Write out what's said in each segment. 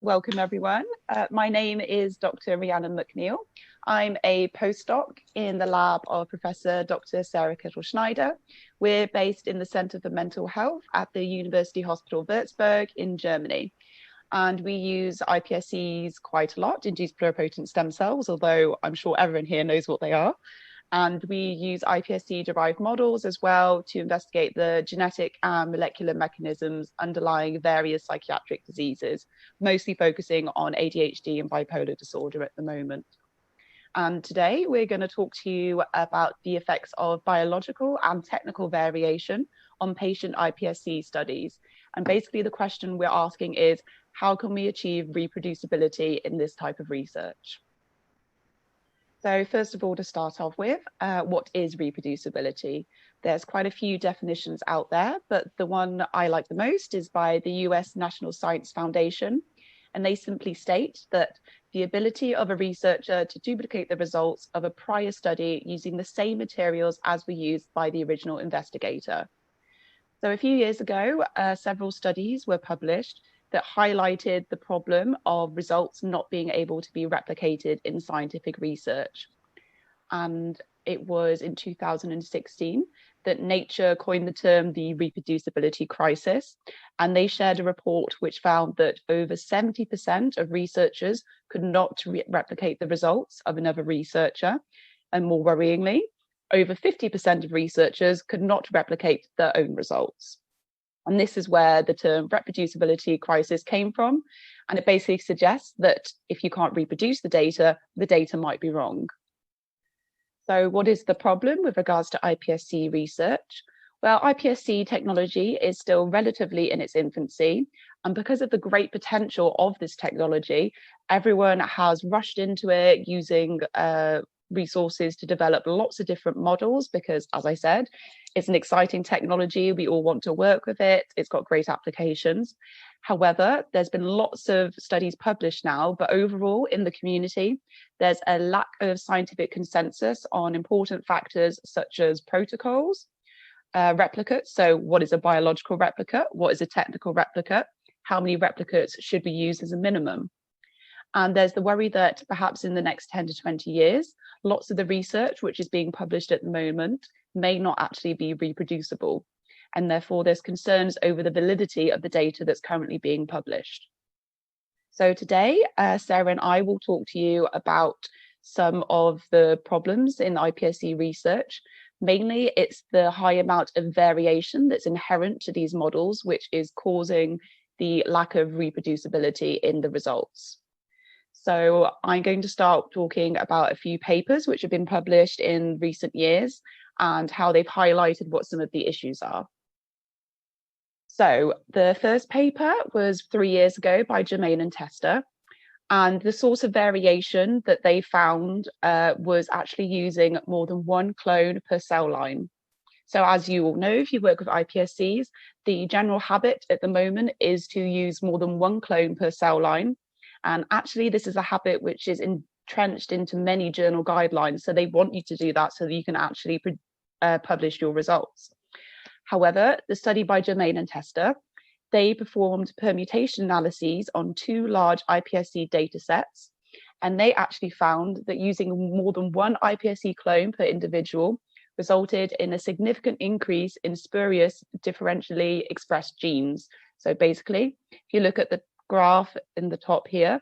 Welcome everyone. My name is Dr. Rhiannon McNeil. I'm a postdoc in the lab of Professor Dr. Sarah Kittel-Schneider. We're based in the Center for Mental Health at the University Hospital Würzburg in Germany. And we use iPSCs quite a lot, induced pluripotent stem cells, although I'm sure everyone here knows what they are. And we use iPSC-derived models as well to investigate the genetic and molecular mechanisms underlying various psychiatric diseases, mostly focusing on ADHD and bipolar disorder at the moment. And today we're going to talk to you about the effects of biological and technical variation on patient iPSC studies. And basically the question we're asking is, how can we achieve reproducibility in this type of research? So first of all, to start off with, what is reproducibility? There's quite a few definitions out there, but the one I like the most is by the US National Science Foundation. And they simply state that the ability of a researcher to duplicate the results of a prior study using the same materials as were used by the original investigator. So a few years ago, several studies were published that highlighted the problem of results not being able to be replicated in scientific research. And it was in 2016 that Nature coined the term the reproducibility crisis. And they shared a report which found that over 70% of researchers could not replicate the results of another researcher. And more worryingly, over 50% of researchers could not replicate their own results. And this is where the term reproducibility crisis came from. And it basically suggests that if you can't reproduce the data might be wrong. So what is the problem with regards to iPSC research? Well, iPSC technology is still relatively in its infancy. And because of the great potential of this technology, everyone has rushed into it using resources to develop lots of different models because, as I said, it's an exciting technology. We all want to work with it. It's got great applications. However, there's been lots of studies published now, but overall in the community, there's a lack of scientific consensus on important factors such as protocols, replicates. So what is a biological replicate? What is a technical replicate? How many replicates should we use as a minimum? And there's the worry that perhaps in the next 10 to 20 years, lots of the research which is being published at the moment may not actually be reproducible. And therefore, there's concerns over the validity of the data that's currently being published. So today, Sarah and I will talk to you about some of the problems in iPSC research. Mainly, it's the high amount of variation that's inherent to these models, which is causing the lack of reproducibility in the results. So I'm going to start talking about a few papers which have been published in recent years and how they've highlighted what some of the issues are. So the first paper was 3 years ago by Germain and Tester. And the source of variation that they found was actually using more than one clone per cell line. So as you all know, if you work with iPSCs, the general habit at the moment is to use more than one clone per cell line. And actually, this is a habit which is entrenched into many journal guidelines. So they want you to do that so that you can actually publish your results. However, the study by Germain and Tester, they performed permutation analyses on 2 large iPSC data sets. And they actually found that using more than one iPSC clone per individual resulted in a significant increase in spurious differentially expressed genes. So basically, if you look at the graph in the top here,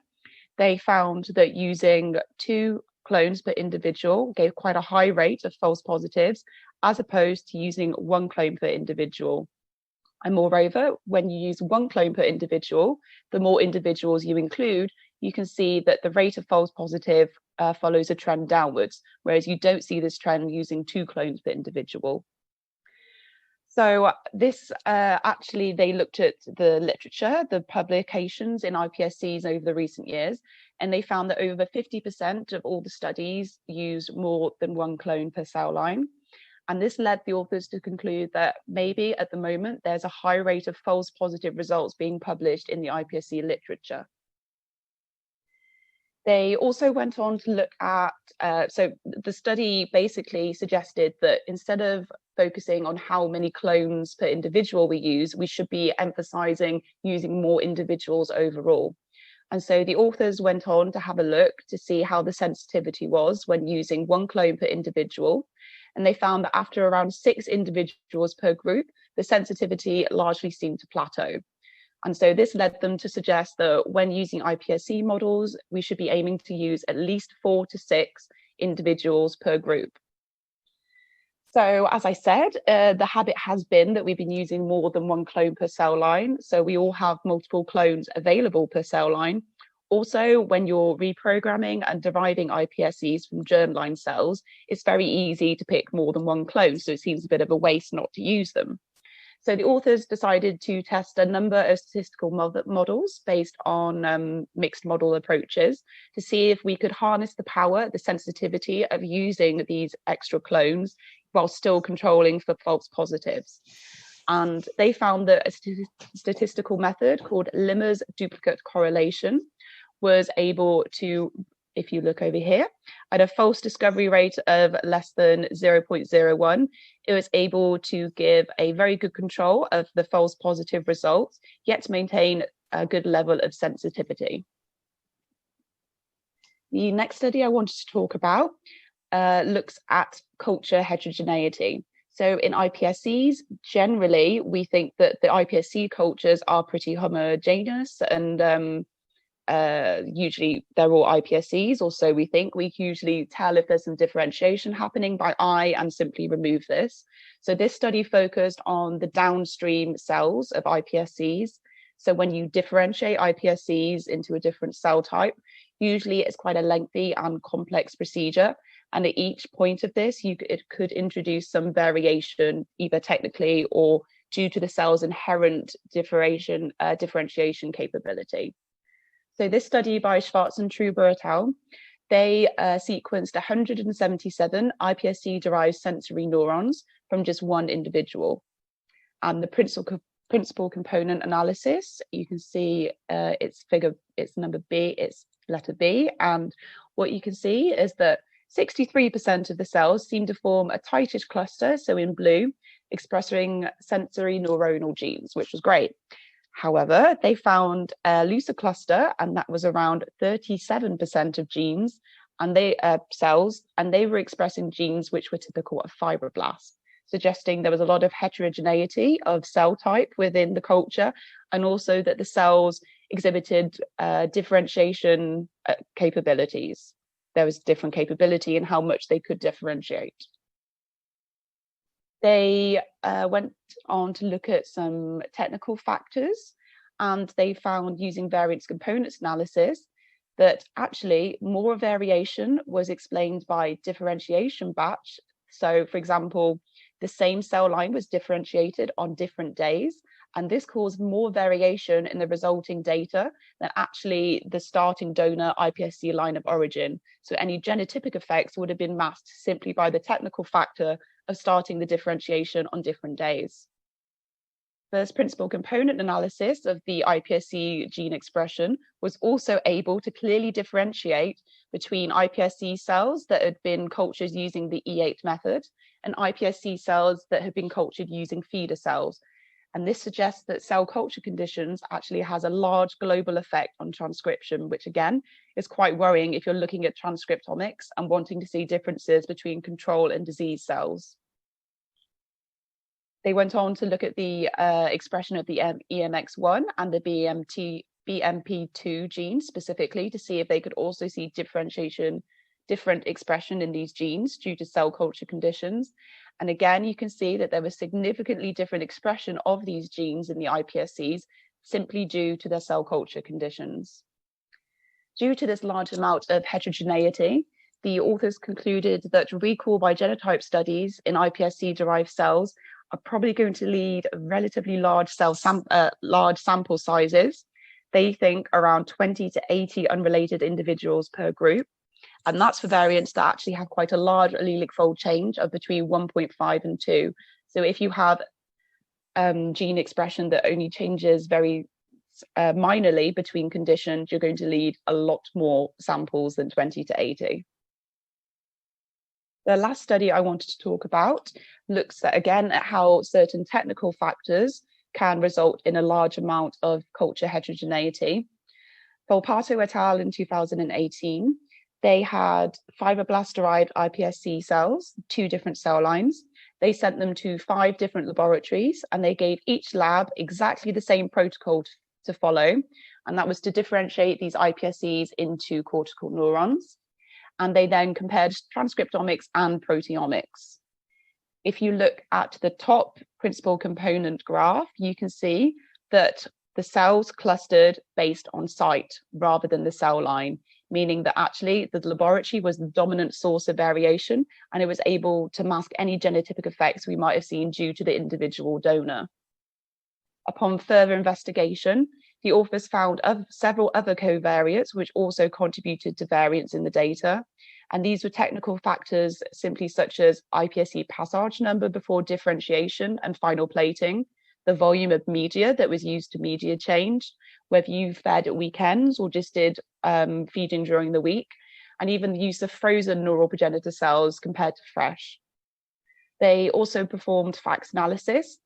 they found that using 2 clones per individual gave quite a high rate of false positives as opposed to using 1 clone per individual. And moreover, when you use 1 clone per individual, the more individuals you include, you can see that the rate of false positive follows a trend downwards, whereas you don't see this trend using 2 clones per individual. So this actually, they looked at the literature, the publications in iPSCs over the recent years, and they found that over 50% of all the studies used more than 1 clone per cell line. And this led the authors to conclude that maybe at the moment, there's a high rate of false positive results being published in the iPSC literature. They also went on to look at, so the study basically suggested that instead of focusing on how many clones per individual we use, we should be emphasizing using more individuals overall. And so the authors went on to have a look to see how the sensitivity was when using 1 clone per individual. And they found that after around 6 individuals per group, the sensitivity largely seemed to plateau. And so this led them to suggest that when using iPSC models, we should be aiming to use at least 4 to 6 individuals per group. So as I said, the habit has been that we've been using more than 1 clone per cell line. So we all have multiple clones available per cell line. Also, when you're reprogramming and deriving iPSCs from germline cells, it's very easy to pick more than 1 clone. So it seems a bit of a waste not to use them. So the authors decided to test a number of statistical models based on mixed model approaches to see if we could harness the power, the sensitivity of using these extra clones while still controlling for false positives. And they found that a statistical method called Limmer's duplicate correlation was able to, if you look over here, at a false discovery rate of less than 0.01, it was able to give a very good control of the false positive results, yet maintain a good level of sensitivity. The next study I wanted to talk about looks at culture heterogeneity. So in iPSCs, generally, we think that the iPSC cultures are pretty homogeneous and usually they're all iPSCs, or so we think. We usually tell if there's some differentiation happening by eye and simply remove this. So this study focused on the downstream cells of iPSCs. So when you differentiate iPSCs into a different cell type, usually it's quite a lengthy and complex procedure. And at each point of this, it could introduce some variation, either technically or due to the cell's inherent differentiation capability. So this study by Schwarz and Truber et al., they sequenced 177 iPSC-derived sensory neurons from just 1 individual. And the principal component analysis, you can see it's number B, it's letter B. And what you can see is that 63% of the cells seem to form a tightish cluster, so in blue, expressing sensory neuronal genes, which was great. However, they found a looser cluster, and that was around 37% of genes and cells, and they were expressing genes which were typical of fibroblasts, suggesting there was a lot of heterogeneity of cell type within the culture, and also that the cells exhibited differentiation capabilities. There was different capability in how much they could differentiate. They went on to look at some technical factors, and they found, using variance components analysis, that actually more variation was explained by differentiation batch. So, for example, the same cell line was differentiated on different days, and this caused more variation in the resulting data than actually the starting donor iPSC line of origin. So any genotypic effects would have been masked simply by the technical factor of starting the differentiation on different days. First principal component analysis of the iPSC gene expression was also able to clearly differentiate between iPSC cells that had been cultured using the E8 method and iPSC cells that had been cultured using feeder cells. And this suggests that cell culture conditions actually has a large global effect on transcription, which again is quite worrying if you're looking at transcriptomics and wanting to see differences between control and disease cells. They went on to look at the expression of the EMX1 and the BMP2 genes specifically to see if they could also see different expression in these genes due to cell culture conditions. And again, you can see that there was significantly different expression of these genes in the iPSCs simply due to their cell culture conditions. Due to this large amount of heterogeneity, the authors concluded that recall by genotype studies in iPSC-derived cells are probably going to lead relatively large sample sizes. They think around 20 to 80 unrelated individuals per group. And that's for variants that actually have quite a large allelic fold change of between 1.5 and 2. So if you have gene expression that only changes very minorly between conditions, you're going to lead a lot more samples than 20 to 80. The last study I wanted to talk about looks at, again, at how certain technical factors can result in a large amount of culture heterogeneity. Volpato et al. In 2018, they had fibroblast-derived iPSC cells, 2 different cell lines. They sent them to 5 different laboratories, and they gave each lab exactly the same protocol to follow, and that was to differentiate these iPSCs into cortical neurons. And they then compared transcriptomics and proteomics. If you look at the top principal component graph, you can see that the cells clustered based on site rather than the cell line, meaning that actually the laboratory was the dominant source of variation, and it was able to mask any genotypic effects we might have seen due to the individual donor. Upon further investigation, the authors found several other covariates which also contributed to variance in the data. And these were technical factors simply such as iPSC passage number before differentiation and final plating, the volume of media that was used to media change, whether you fed at weekends or just did feeding during the week, and even the use of frozen neural progenitor cells compared to fresh. They also performed FACS analysis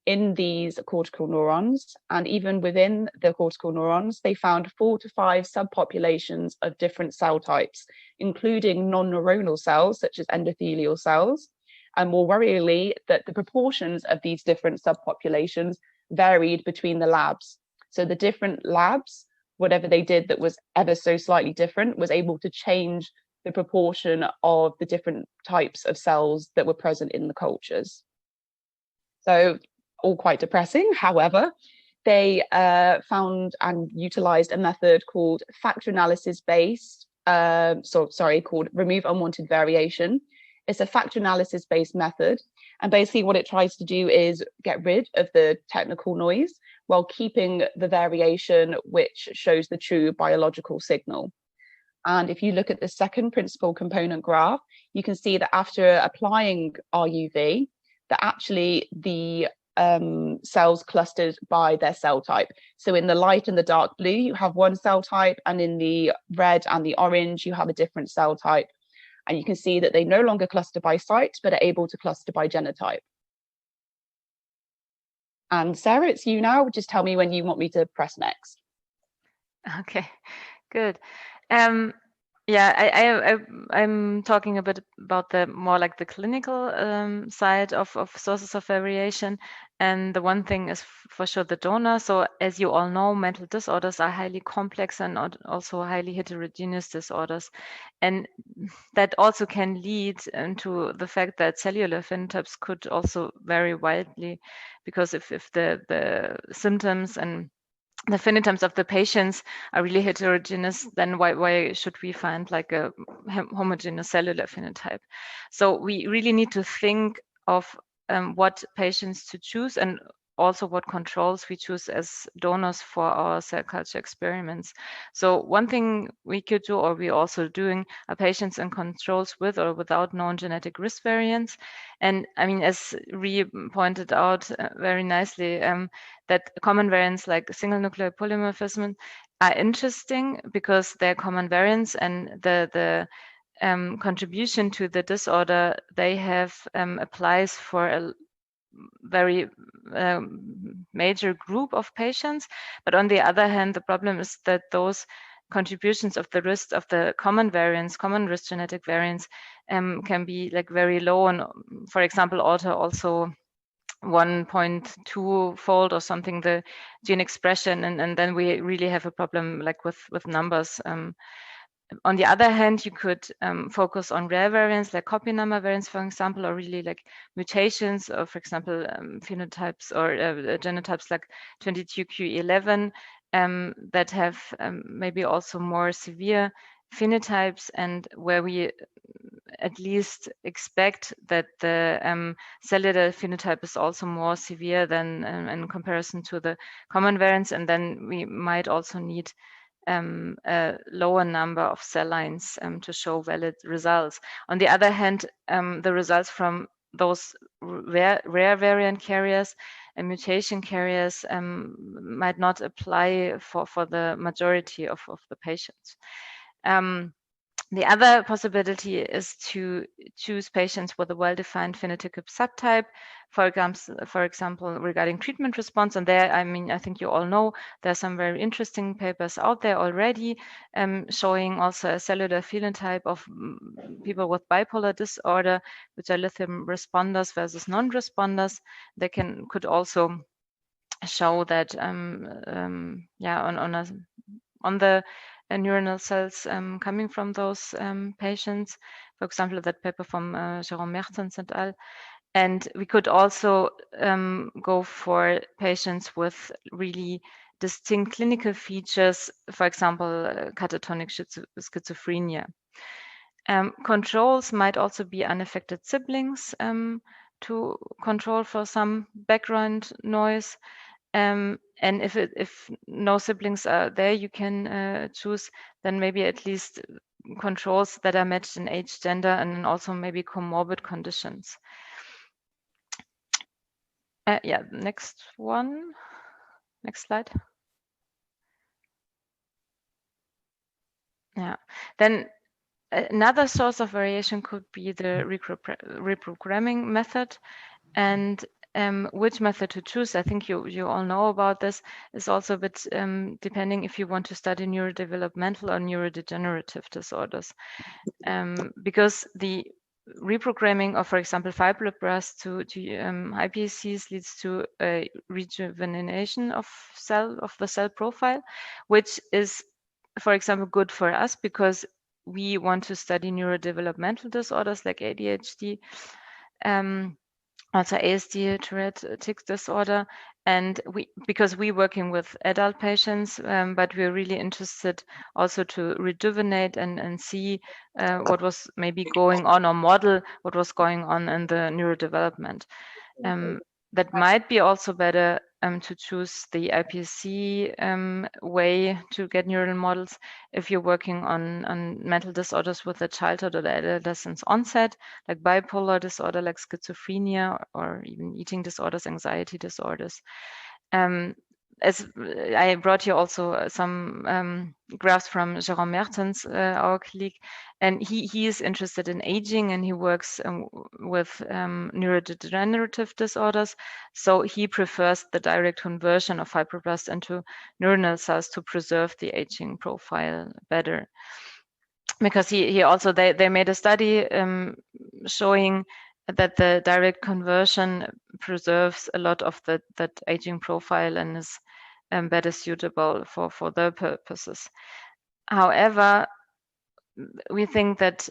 in these cortical neurons, and even within the cortical neurons, they found 4 to 5 subpopulations of different cell types, including non-neuronal cells such as endothelial cells, and more worryingly, that the proportions of these different subpopulations varied between the labs. So the different labs, whatever they did that was ever so slightly different, was able to change the proportion of the different types of cells that were present in the cultures. So all quite depressing. However, they found and utilized a method called factor analysis based, called remove unwanted variation. It's a factor analysis based method. And basically what it tries to do is get rid of the technical noise while keeping the variation which shows the true biological signal. And if you look at the second principal component graph, you can see that after applying RUV, that actually the cells clustered by their cell type. So in the light and the dark blue, you have one cell type, and in the red and the orange, you have a different cell type. And you can see that they no longer cluster by site, but are able to cluster by genotype. And Sarah, it's you now. Just tell me when you want me to press next. Okay, good. Yeah, I'm talking a bit about the more like the clinical side of sources of variation. And the one thing is for sure the donor. So as you all know, mental disorders are highly complex and also highly heterogeneous disorders. And that also can lead into the fact that cellular phenotypes could also vary wildly, because if the symptoms and the phenotypes of the patients are really heterogeneous, then why should we find like a homogeneous cellular phenotype? So we really need to think of what patients to choose, and also what controls we choose as donors for our cell culture experiments. So one thing we could do, or we're also doing, are patients and controls with or without known genetic risk variants. And I mean, as Rhi pointed out very nicely, that common variants like single nuclear polymorphism are interesting because they're common variants, and the contribution to the disorder they have applies for a very major group of patients. But on the other hand, the problem is that those contributions of the risk of the common variants, common risk genetic variants, can be like very low, and for example, alter also 1.2 fold or something the gene expression, and then we really have a problem like with numbers. On the other hand, you could focus on rare variants like copy number variants, for example, or really like mutations, or for example, phenotypes or genotypes like 22q11 that have maybe also more severe phenotypes, and where we at least expect that the cellular phenotype is also more severe than in comparison to the common variants, and then we might also need a lower number of cell lines to show valid results. On the other hand, the results from those rare variant carriers and mutation carriers might not apply for the majority of the patients. The other possibility is to choose patients with a well-defined phenotypic subtype, for example, regarding treatment response. And there, I mean, I think you all know there are some very interesting papers out there already showing also a cellular phenotype of people with bipolar disorder, which are lithium responders versus non-responders. They could also show that on the neuronal cells coming from those patients. For example, that paper from Jérôme Mertens et al. And we could also go for patients with really distinct clinical features, for example, catatonic schizophrenia. Controls might also be unaffected siblings to control for some background noise. And if no siblings are there, you can choose then maybe at least controls that are matched in age, gender, and then also maybe comorbid conditions. Yeah, next one. Next slide. Yeah, then another source of variation could be the reprogramming method. And which method to choose, I think you all know about this, is also a bit depending if you want to study neurodevelopmental or neurodegenerative disorders. Because the reprogramming of, for example, fibroblasts to iPSCs leads to a rejuvenation of the cell profile, which is, for example, good for us because we want to study neurodevelopmental disorders like ADHD. Also ASD, Tourette tic disorder, and because we're working with adult patients, but we're really interested also to rejuvenate and see what was maybe going on or model what was going on in the neurodevelopment. That might be also better to choose the iPSC way to get neural models if you're working on mental disorders with a childhood or adolescence onset, like bipolar disorder, like schizophrenia, or even eating disorders, anxiety disorders. As I brought you also some graphs from Jérôme Mertens, our colleague, and he is interested in aging and he works with neurodegenerative disorders. So he prefers the direct conversion of fibroblasts into neuronal cells to preserve the aging profile better. Because he also, they made a study showing that the direct conversion preserves a lot of that aging profile and is better suitable for their purposes. However, we think that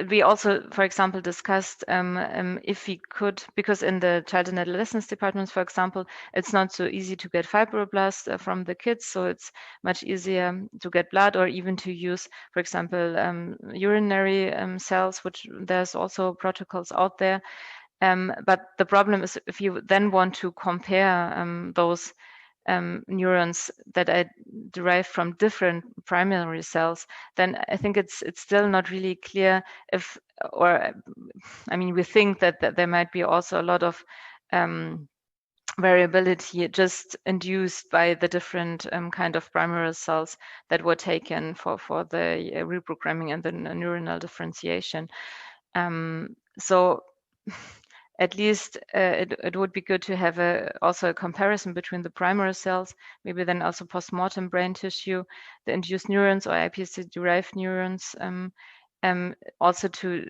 we also, for example, discussed if we could, because in the child and adolescence departments, for example, it's not so easy to get fibroblasts from the kids, so it's much easier to get blood or even to use, for example, urinary cells, which there's also protocols out there. But the problem is if you then want to compare those neurons that are derived from different primary cells, then I think it's still not really clear if, or I mean, we think that there might be also a lot of variability just induced by the different kind of primary cells that were taken for the reprogramming and the neuronal differentiation. So at least it would be good to have also a comparison between the primary cells, maybe then also postmortem brain tissue, the induced neurons or iPSC-derived neurons, also to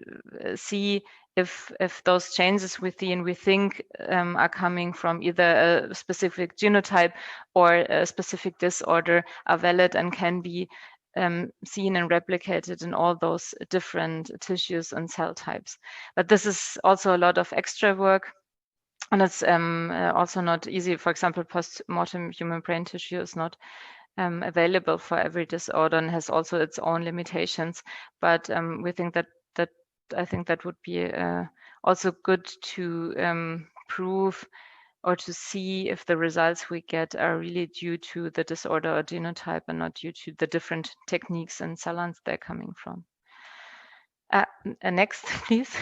see if those changes within we think are coming from either a specific genotype or a specific disorder are valid and can be seen and replicated in all those different tissues and cell types. But this is also a lot of extra work, and it's also not easy. For example, post-mortem human brain tissue is not available for every disorder and has also its own limitations. But we think that I think that would be also good to prove or to see if the results we get are really due to the disorder or genotype and not due to the different techniques and cell lines they're coming from. Next, please.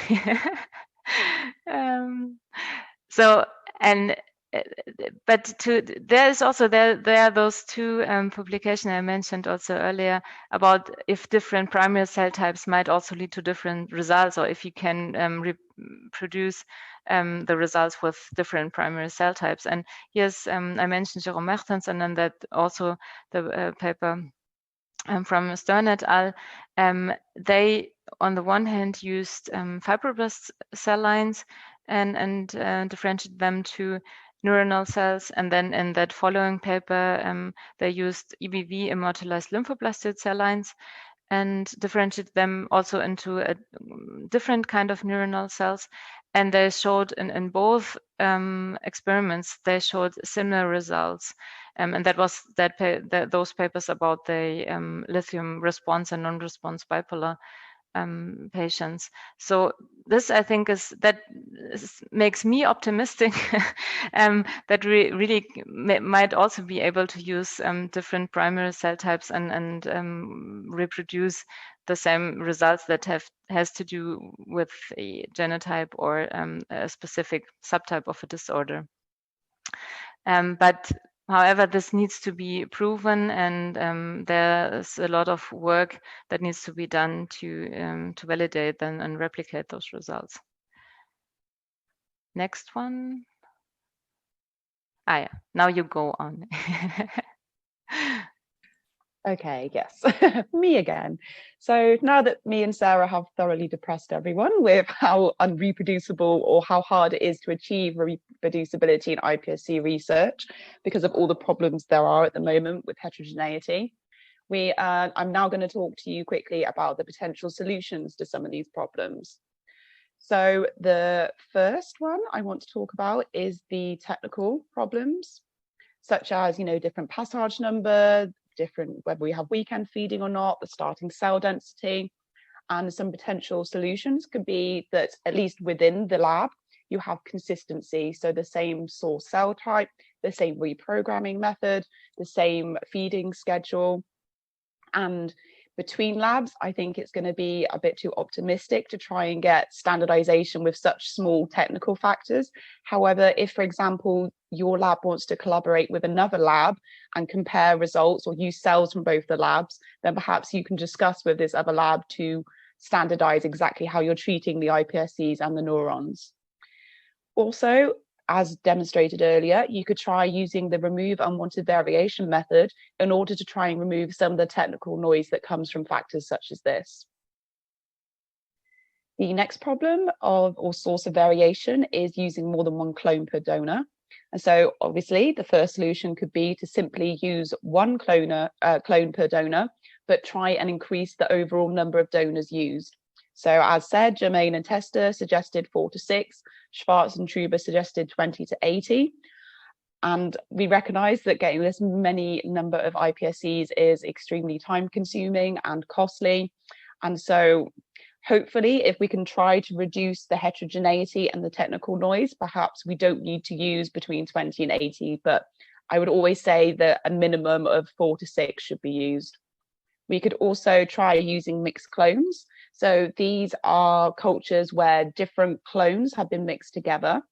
So, and but there is also there are those two publications I mentioned also earlier about if different primary cell types might also lead to different results, or if you can reproduce the results with different primary cell types. And here's I mentioned Jerome Mertens, and then that also the paper from Stern et al. They on the one hand used fibroblast cell lines and differentiated them to neuronal cells, and then in that following paper they used EBV immortalized lymphoblastic cell lines and differentiated them also into a different kind of neuronal cells. And they showed in both experiments, they showed similar results. And that was those papers about the lithium response and non-response bipolar patients. So this, I think, makes me optimistic that we really might also be able to use different primary cell types and reproduce the same results that has to do with a genotype or a specific subtype of a disorder. But however, this needs to be proven, and there's a lot of work that needs to be done to validate and replicate those results. Next one. Yeah, now you go on. Okay, yes, me again. So now that me and Sarah have thoroughly depressed everyone with how unreproducible or how hard it is to achieve reproducibility in iPSC research because of all the problems there are at the moment with heterogeneity, I'm now going to talk to you quickly about the potential solutions to some of these problems. So the first one I want to talk about is the technical problems, such as, different passage number, whether we have weekend feeding or not, the starting cell density, and some potential solutions could be that at least within the lab, you have consistency. So the same source cell type, the same reprogramming method, the same feeding schedule. And between labs, I think it's going to be a bit too optimistic to try and get standardization with such small technical factors. However, if, for example, your lab wants to collaborate with another lab and compare results or use cells from both the labs, then perhaps you can discuss with this other lab to standardize exactly how you're treating the iPSCs and the neurons. Also, as demonstrated earlier, you could try using the remove unwanted variation method in order to try and remove some of the technical noise that comes from factors such as this. The next problem or source of variation is using more than one clone per donor. And so obviously the first solution could be to simply use one clone per donor, but try and increase the overall number of donors used. So as said, Germain and Tester suggested 4 to 6, Schwartz and Truber suggested 20 to 80. And we recognize that getting this many number of iPSCs is extremely time consuming and costly. And so hopefully, if we can try to reduce the heterogeneity and the technical noise, perhaps we don't need to use between 20 and 80, but I would always say that a minimum of 4 to 6 should be used. We could also try using mixed clones. So these are cultures where different clones have been mixed together.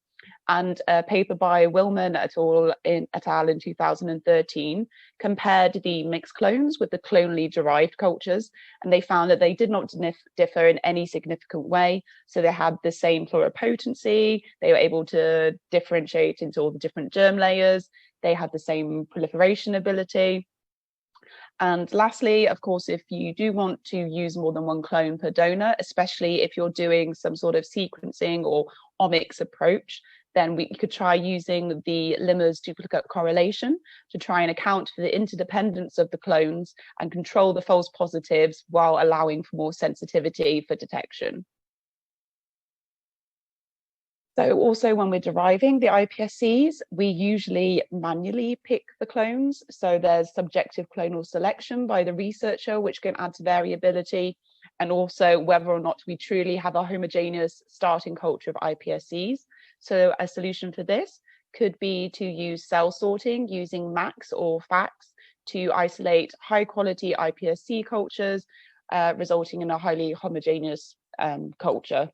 And a paper by Willman et al. In 2013 compared the mixed clones with the clonally derived cultures, and they found that they did not differ in any significant way. So they had the same pluripotency, they were able to differentiate into all the different germ layers, they had the same proliferation ability. And lastly, of course, if you do want to use more than one clone per donor, especially if you're doing some sort of sequencing or omics approach, then we could try using the Limmer's duplicate correlation to try and account for the interdependence of the clones and control the false positives while allowing for more sensitivity for detection. So also when we're deriving the iPSCs, we usually manually pick the clones. So there's subjective clonal selection by the researcher, which can add to variability, and also whether or not we truly have a homogeneous starting culture of iPSCs. So a solution for this could be to use cell sorting using MAX or FAX to isolate high quality iPSC cultures, resulting in a highly homogeneous culture.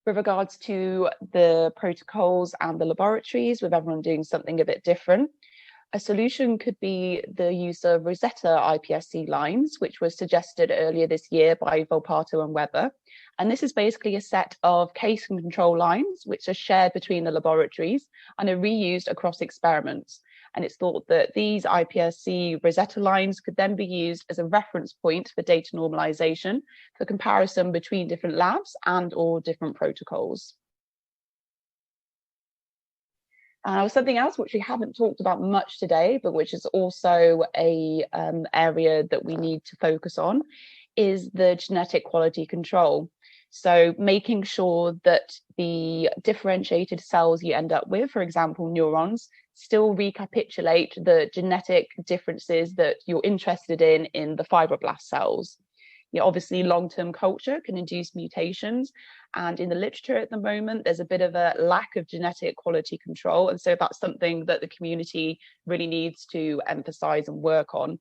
With regards to the protocols and the laboratories, with everyone doing something a bit different, a solution could be the use of Rosetta iPSC lines, which was suggested earlier this year by Volpato and Weber. And this is basically a set of case and control lines, which are shared between the laboratories and are reused across experiments. And it's thought that these iPSC Rosetta lines could then be used as a reference point for data normalization for comparison between different labs and or different protocols. Something else which we haven't talked about much today, but which is also a area that we need to focus on, is the genetic quality control. So making sure that the differentiated cells you end up with, for example, neurons, still recapitulate the genetic differences that you're interested in the fibroblast cells. Obviously, long-term culture can induce mutations, and in the literature at the moment, there's a bit of a lack of genetic quality control, and so that's something that the community really needs to emphasize and work on.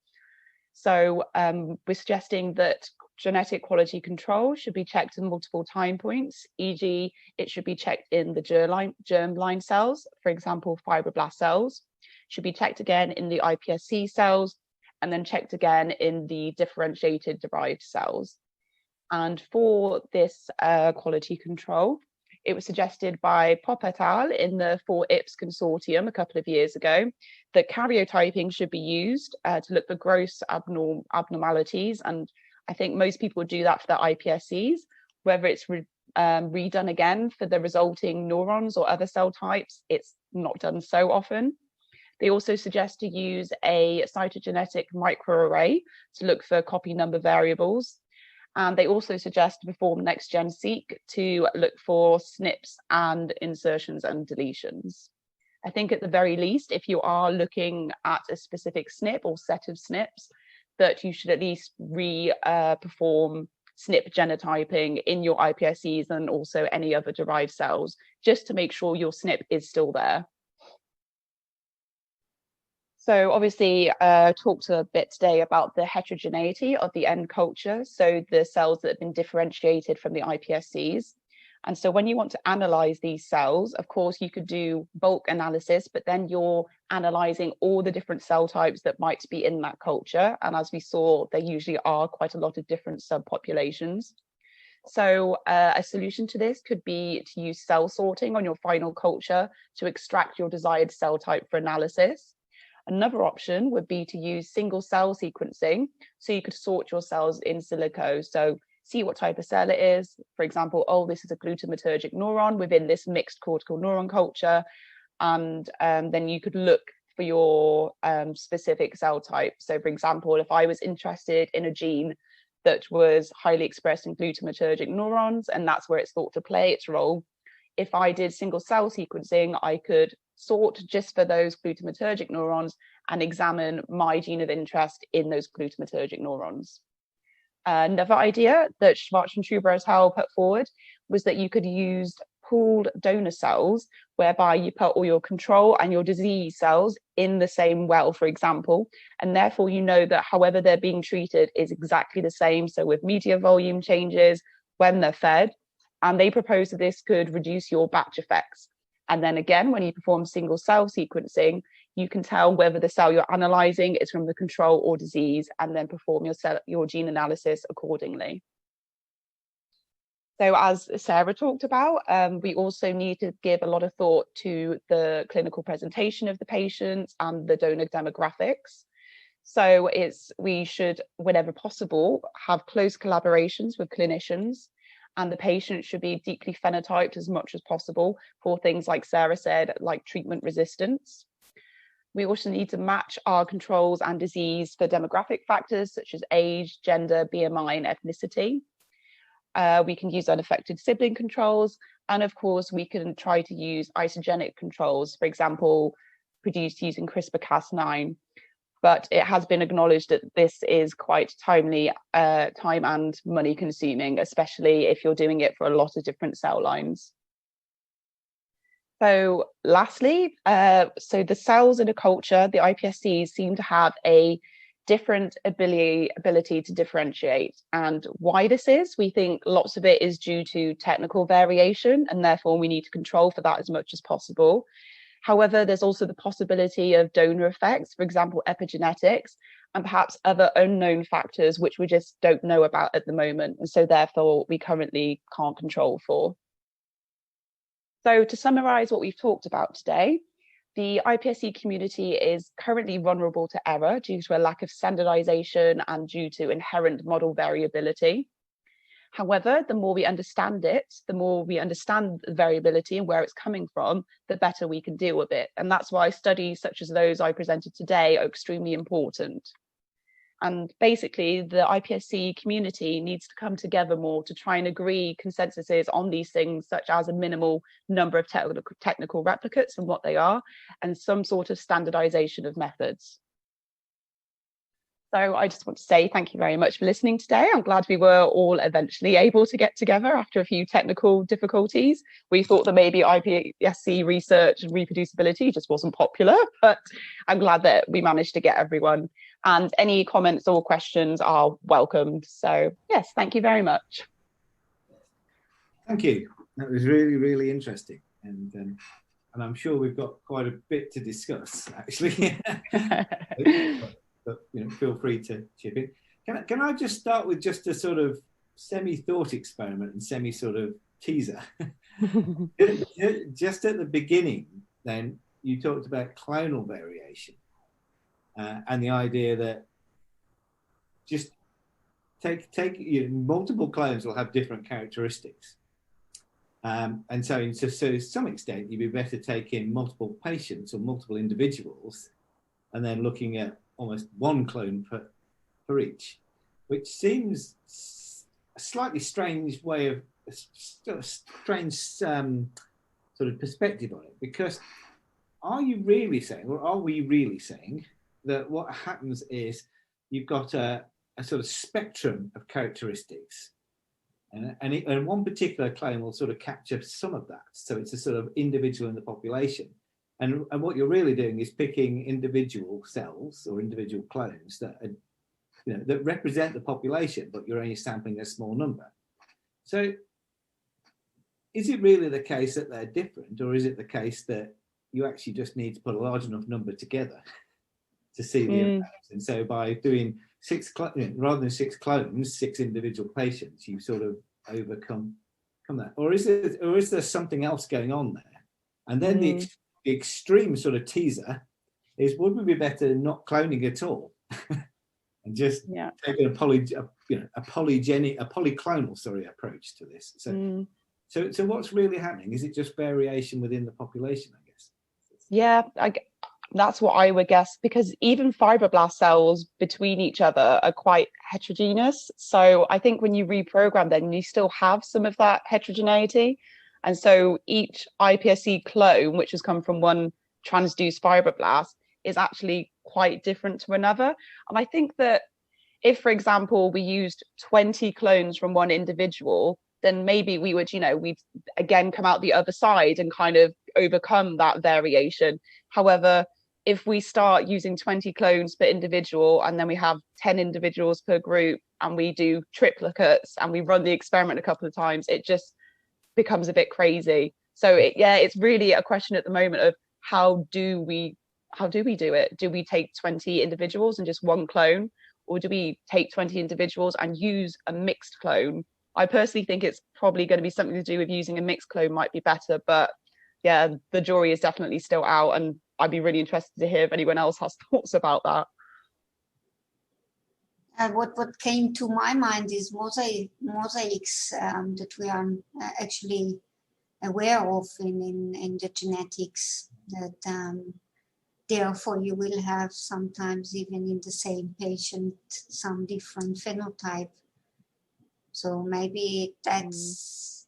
So we're suggesting that genetic quality control should be checked at multiple time points, e.g. it should be checked in the germline cells, for example, fibroblast cells, should be checked again in the iPSC cells, and then checked again in the differentiated derived cells. And for this quality control, it was suggested by Pop et al. In the 4-IPS consortium a couple of years ago that karyotyping should be used to look for gross abnormalities. And I think most people do that for their iPSCs, whether it's redone again for the resulting neurons or other cell types, it's not done so often. They also suggest to use a cytogenetic microarray to look for copy number variables. And they also suggest to perform next-gen seq to look for SNPs and insertions and deletions. I think at the very least, if you are looking at a specific SNP or set of SNPs, that you should at least perform SNP genotyping in your iPSCs and also any other derived cells, just to make sure your SNP is still there. So obviously talked a bit today about the heterogeneity of the end culture, so the cells that have been differentiated from the iPSCs. And so when you want to analyze these cells, of course, you could do bulk analysis, but then you're analyzing all the different cell types that might be in that culture. And as we saw, there usually are quite a lot of different subpopulations. So a solution to this could be to use cell sorting on your final culture to extract your desired cell type for analysis. Another option would be to use single cell sequencing, so you could sort your cells in silico. So see what type of cell it is. For example, oh, this is a glutamatergic neuron within this mixed cortical neuron culture. And then you could look for your specific cell type. So for example, if I was interested in a gene that was highly expressed in glutamatergic neurons, and that's where it's thought to play its role, if I did single cell sequencing, I could sort just for those glutamatergic neurons and examine my gene of interest in those glutamatergic neurons. Another idea that Schwartz and Truber et al. Put forward was that you could use pooled donor cells, whereby you put all your control and your disease cells in the same well, for example, and therefore you know that however they're being treated is exactly the same. So with media volume changes when they're fed, and they propose that this could reduce your batch effects. And then again, when you perform single cell sequencing, you can tell whether the cell you're analyzing is from the control or disease, and then perform your gene analysis accordingly. So as Sarah talked about, we also need to give a lot of thought to the clinical presentation of the patients and the donor demographics. So we should, whenever possible, have close collaborations with clinicians, and the patient should be deeply phenotyped as much as possible for things like Sarah said, like treatment resistance. We also need to match our controls and disease for demographic factors such as age, gender, BMI, and ethnicity. We can use unaffected sibling controls, and of course we can try to use isogenic controls, for example, produced using CRISPR-Cas9. But it has been acknowledged that this is quite time and money consuming, especially if you're doing it for a lot of different cell lines. So lastly, so the cells in a culture, the iPSCs seem to have a different ability to differentiate. And why this is, we think lots of it is due to technical variation, and therefore we need to control for that as much as possible. However, there's also the possibility of donor effects, for example, epigenetics, and perhaps other unknown factors which we just don't know about at the moment, and so therefore we currently can't control for. So to summarize what we've talked about today, the iPSC community is currently vulnerable to error due to a lack of standardization and due to inherent model variability. However, the more we understand it, the more we understand the variability and where it's coming from, the better we can deal with it. And that's why studies such as those I presented today are extremely important. And basically, the iPSC community needs to come together more to try and agree consensuses on these things, such as a minimal number of technical replicates and what they are, and some sort of standardization of methods. So I just want to say thank you very much for listening today. I'm glad we were all eventually able to get together after a few technical difficulties. We thought that maybe iPSC research and reproducibility just wasn't popular, but I'm glad that we managed to get everyone. And any comments or questions are welcomed. So yes, thank you very much. Thank you. That was really, really interesting. And I'm sure we've got quite a bit to discuss, actually. But feel free to chip in. Can I just start with just a sort of semi-thought experiment and semi-sort of teaser? Just at the beginning, then, you talked about clonal variation and the idea that just take multiple clones will have different characteristics. And so to some extent, you'd be better taking multiple patients or multiple individuals and then looking at almost one clone per each, which seems a slightly strange way of strange sort of perspective on it, because are you really saying, or are we really saying, that what happens is you've got a sort of spectrum of characteristics, and one particular clone will sort of capture some of that, so it's a sort of individual in the population. And what you're really doing is picking individual cells or individual clones that are, that represent the population, but you're only sampling a small number. So is it really the case that they're different, or is it the case that you actually just need to put a large enough number together to see the impact? And so by doing rather than 6 clones, 6 individual patients, you sort of overcome that. Or is there something else going on there? And then the extreme sort of teaser is, would we be better not cloning at all and just taking a polyclonal approach to this? So what's really happening? Is it just variation within the population, I guess? Yeah, that's what I would guess, because even fibroblast cells between each other are quite heterogeneous. So I think when you reprogram them, you still have some of that heterogeneity. And so each iPSC clone, which has come from one transduced fibroblast, is actually quite different to another. And I think that if, for example, we used 20 clones from one individual, then maybe we would, we'd again come out the other side and kind of overcome that variation. However, if we start using 20 clones per individual, and then we have 10 individuals per group, and we do triplicates and we run the experiment a couple of times, it just becomes a bit crazy. So it's really a question at the moment of how do we do it? Do we take 20 individuals and just one clone, or do we take 20 individuals and use a mixed clone? I personally think it's probably going to be something to do with using a mixed clone might be better, but yeah, the jury is definitely still out, and I'd be really interested to hear if anyone else has thoughts about that. What came to my mind is mosaics that we are actually aware of in the genetics, that therefore you will have sometimes even in the same patient some different phenotype. So maybe that's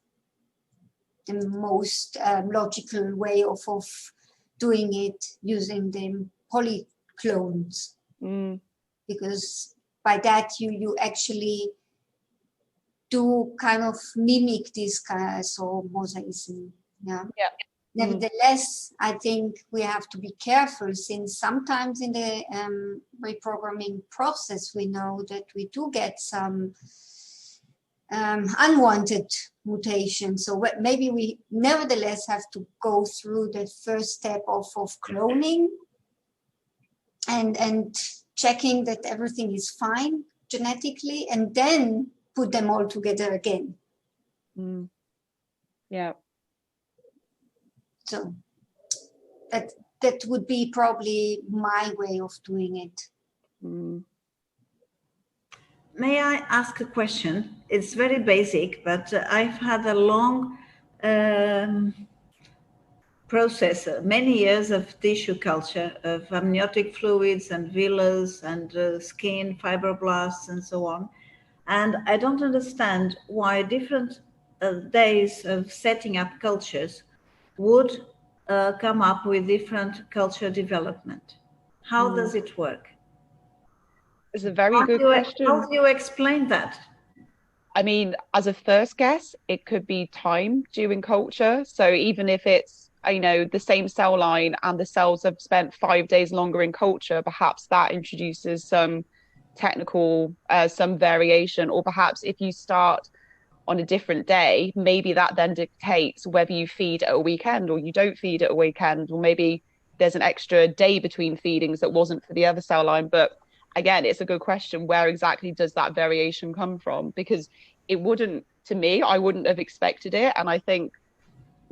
the most logical way of doing it, using the polyclones, because by that you actually do kind of mimic this kind of mosaicism. Yeah. Nevertheless, I think we have to be careful, since sometimes in the reprogramming process, we know that we do get some unwanted mutations. So maybe we nevertheless have to go through the first step of cloning and checking that everything is fine genetically, and then put them all together again. Yeah. So that would be probably my way of doing it. May I ask a question? It's very basic, but I've had a long process, many years of tissue culture, of amniotic fluids and villus and skin, fibroblasts and so on. And I don't understand why different days of setting up cultures would come up with different culture development. How does it work? It's a very good question. How do you explain that? I mean, as a first guess, it could be time during culture. So even if it's, the same cell line and the cells have spent 5 days longer in culture, perhaps that introduces some technical, some variation. Or perhaps if you start on a different day, maybe that then dictates whether you feed at a weekend or you don't feed at a weekend, or maybe there's an extra day between feedings that wasn't for the other cell line. But again, it's a good question. Where exactly does that variation come from? Because it wouldn't, to me, I wouldn't have expected it. And I think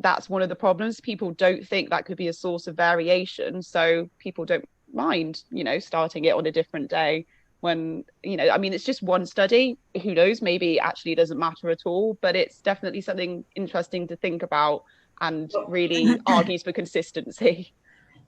that's one of the problems. People don't think that could be a source of variation. So people don't mind, starting it on a different day when, it's just one study. Who knows? Maybe it actually doesn't matter at all. But it's definitely something interesting to think about and really argues for consistency.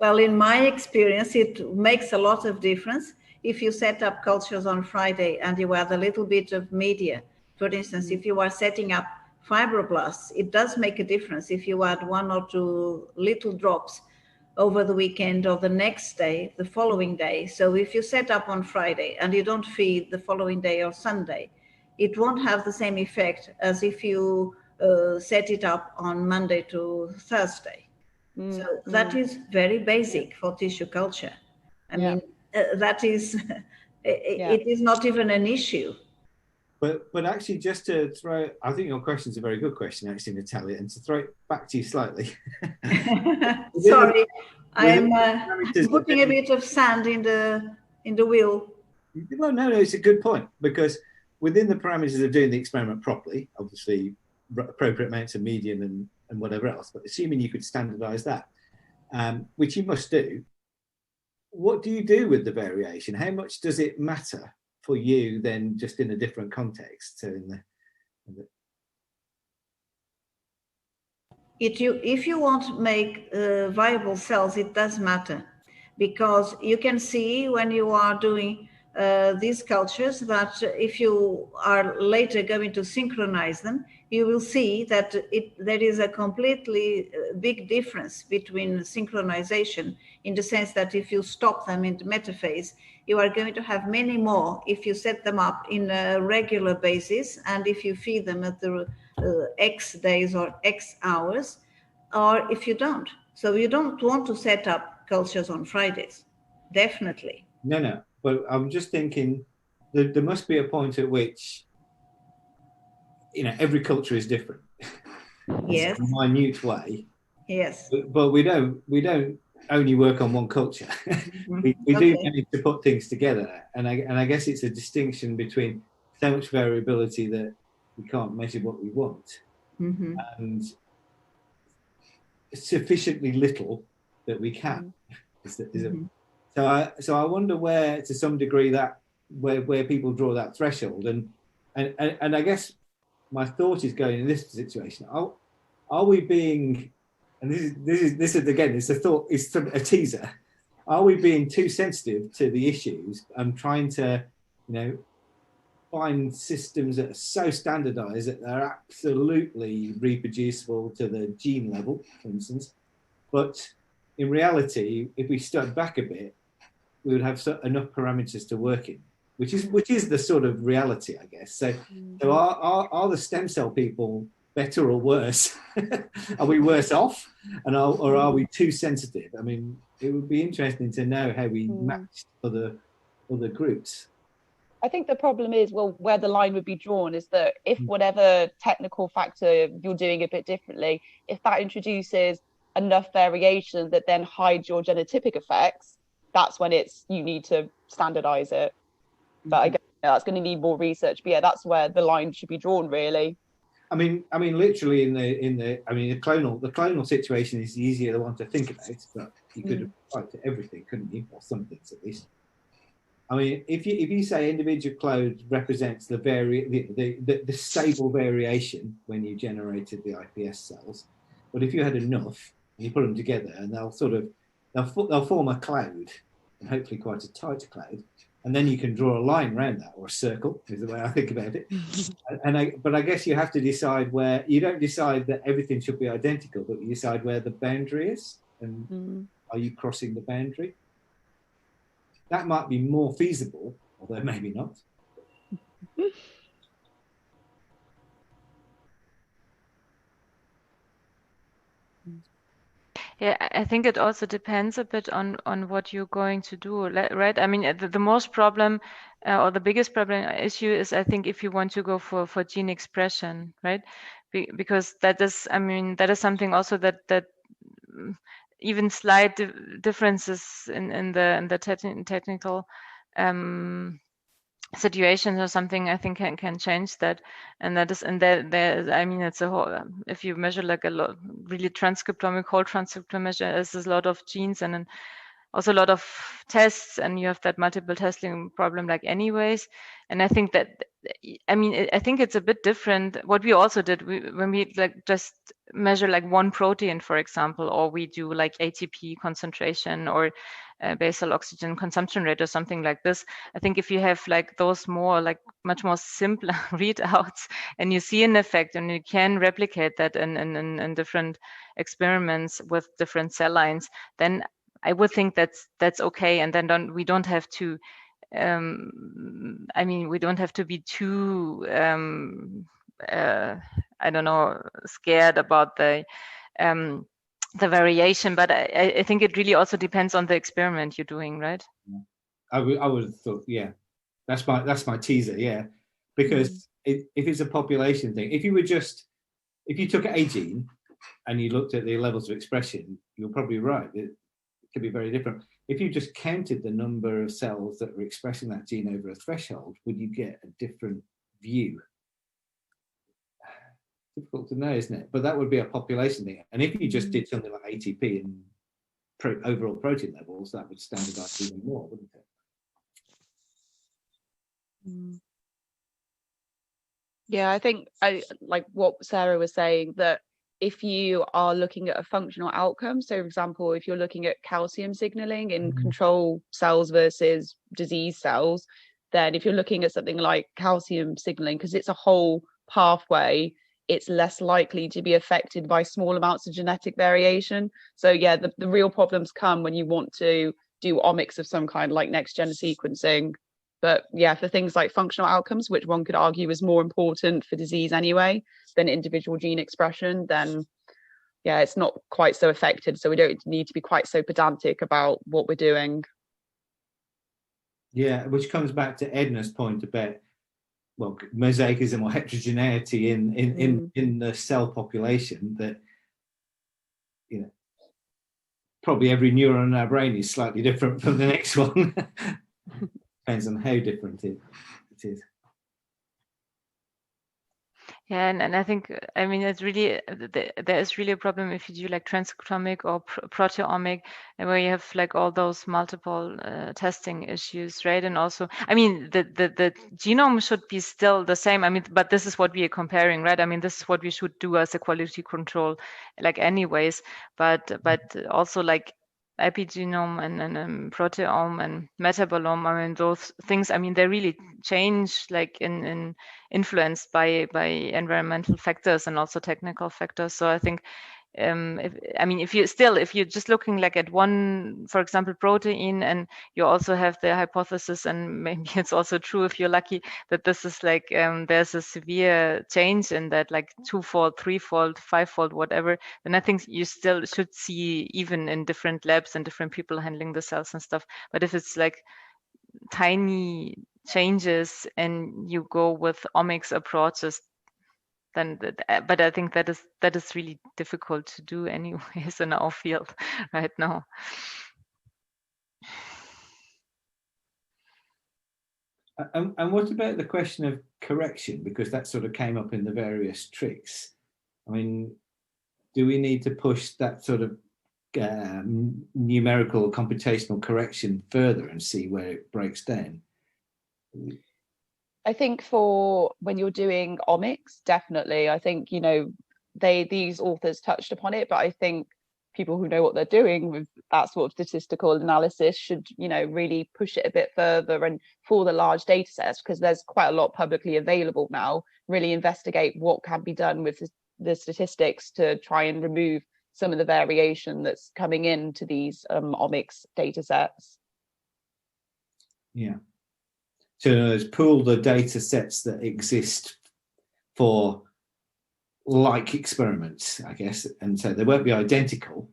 Well, in my experience, it makes a lot of difference if you set up cultures on Friday and you add a little bit of media. For instance, if you are setting up fibroblasts, it does make a difference if you add 1 or 2 little drops over the weekend or the next day, the following day. So if you set up on Friday and you don't feed the following day or Sunday, it won't have the same effect as if you set it up on Monday to Thursday. So that is very basic for tissue culture. I mean, that is, it is not even an issue. But actually, just to throw, I think your question is a very good question, actually, Natalia, and to throw it back to you slightly. Sorry, I'm putting a bit of sand in the wheel. Well, no, it's a good point, because within the parameters of doing the experiment properly, obviously appropriate amounts of medium and whatever else, but assuming you could standardize that, which you must do, what do you do with the variation? How much does it matter for you then, just in a different context? So if you want to make viable cells, it does matter, because you can see when you are doing these cultures that if you are later going to synchronize them, you will see that there is a completely big difference between synchronization, in the sense that if you stop them in the metaphase, you are going to have many more if you set them up in a regular basis, and if you feed them at the X days or X hours, or if you don't. So you don't want to set up cultures on Fridays, definitely. No, but I'm just thinking that there must be a point at which, every culture is different. Yes. In a minute way. Yes. But we don't only work on one culture. we do manage to put things together, and I guess it's a distinction between so much variability that we can't measure what we want, and sufficiently little that we can. So I wonder where, to some degree, that where people draw that threshold, and I guess my thought is going in this situation: are we being, and this is again, it's a thought, it's a teaser. Are we being too sensitive to the issues and trying to, find systems that are so standardized that they're absolutely reproducible to the gene level, for instance? But in reality, if we step back a bit, we would have enough parameters to work in, which is the sort of reality, I guess. So are the stem cell people better or worse? Are we worse off, or are we too sensitive? I mean, it would be interesting to know how we match other groups. I think the problem is, well, where the line would be drawn is that if whatever technical factor you're doing a bit differently, if that introduces enough variation that then hides your genotypic effects, that's when you need to standardize it. But I guess that's going to need more research. But yeah, that's where the line should be drawn, really. I mean, literally the clonal situation is the easier one to think about, but you could apply to everything, couldn't you? Or some things at least. I mean, if you say individual clones represents the stable variation when you generated the iPS cells, but if you had enough and you put them together, and they'll form a cloud, and hopefully quite a tight cloud, and then you can draw a line around that, or a circle is the way I think about it. But I guess you have to decide where you don't decide that everything should be identical, but you decide where the boundary is, and are you crossing the boundary? That might be more feasible, although maybe not. Yeah, I think it also depends a bit on what you're going to do, right? I mean, the most problem or the biggest problem issue is, I think, if you want to go for gene expression, right? Because that is, I mean, that is something also that even slight differences in the technical situations or something, I think can change that. And that is, and there, I mean, it's a whole, if you measure like a lot, really transcriptomic, whole transcriptome measure, there's a lot of genes and then also a lot of tests, and you have that multiple testing problem like anyways. And I think that, I mean, I think it's a bit different. What we also did, when we like just measure like one protein, for example, or we do like ATP concentration or basal oxygen consumption rate or something like this. I think if you have like those more like much more simpler readouts and you see an effect and you can replicate that in different experiments with different cell lines, then I would think that's okay. And then we don't have to, I mean, we don't have to be too, I don't know, scared about the variation, but I think it really also depends on the experiment you're doing, right? I would have thought, yeah, that's my teaser, yeah, because if it's a population thing, if you took a gene and you looked at the levels of expression, you're probably right. It could be very different. If you just counted the number of cells that were expressing that gene over a threshold, would you get a different view? Difficult to know, isn't it? But that would be a population thing. And if you just did something like ATP and overall protein levels, that would standardize even more, wouldn't it? Yeah, I think I like what Sarah was saying, that if you are looking at a functional outcome, so for example, if you're looking at calcium signaling in control cells versus disease cells, then if you're looking at something like calcium signaling, because it's a whole pathway, it's less likely to be affected by small amounts of genetic variation. So yeah, the real problems come when you want to do omics of some kind, like next gen sequencing. But yeah, for things like functional outcomes, which one could argue is more important for disease anyway than individual gene expression, then yeah, it's not quite so affected. So we don't need to be quite so pedantic about what we're doing. Yeah, which comes back to Edna's point about, well, mosaicism or heterogeneity in the cell population, that, you know, probably every neuron in our brain is slightly different from the next one. Depends on how different it is. Yeah, and I think, I mean, it's really, there is really a problem if you do like transcriptomic or proteomic, and where you have like all those multiple testing issues, right? And also, I mean, the genome should be still the same. I mean, but this is what we are comparing, right? I mean, this is what we should do as a quality control, like anyways, but also like epigenome and proteome and metabolome, I mean, those things, I mean, they really change, like in influenced by environmental factors and also technical factors. So I think if you're just looking like at one, for example, protein, and you also have the hypothesis, and maybe it's also true if you're lucky, that this is like there's a severe change in that, like 2-fold, 3-fold, 5-fold, whatever, then I think you still should see, even in different labs and different people handling the cells and stuff. But if it's like tiny changes and you go with omics approaches, then but I think that is really difficult to do anyways in our field right now. And what about the question of correction? Because that sort of came up in the various tricks. I mean, do we need to push that sort of numerical or computational correction further and see where it breaks down? I think for when you're doing omics, definitely. I think, these authors touched upon it, but I think people who know what they're doing with that sort of statistical analysis should, really push it a bit further, and for the large data sets, because there's quite a lot publicly available now, really investigate what can be done with the statistics to try and remove some of the variation that's coming into these omics data sets. Yeah. So let's pool the data sets that exist for like experiments, I guess, and so they won't be identical,